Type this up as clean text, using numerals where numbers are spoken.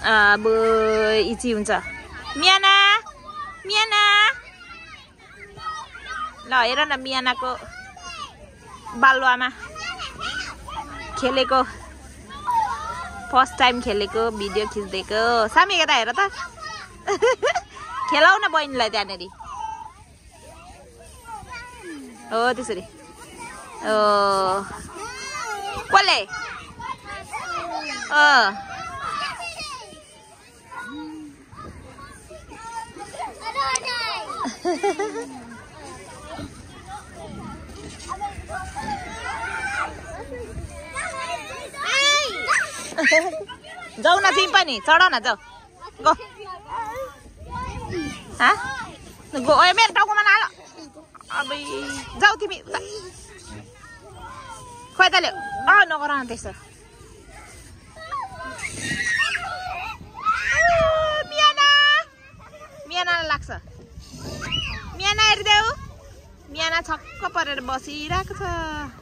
अब इची हुन्छ मियाना मियाना ल हेर न मियानाको बालुवामा खेलेको फर्स्ट टाइम खेलेको भिडियो खिच्देको सामी यता हेर त खेलाउ न बहिनीलाई त्यहाँनेरि हो त्यसरी कसले जाऊ न तिमी पनि चढ न जाऊ गो गो मेरो टाउकोमा नहाल अब जाऊ तिमी खोइ त ल्याऊ नगर न त्यसो मियानालाई लाग्छ मियाना हेरिदेऊ मियाना छक्क परेर बसिरहेको छ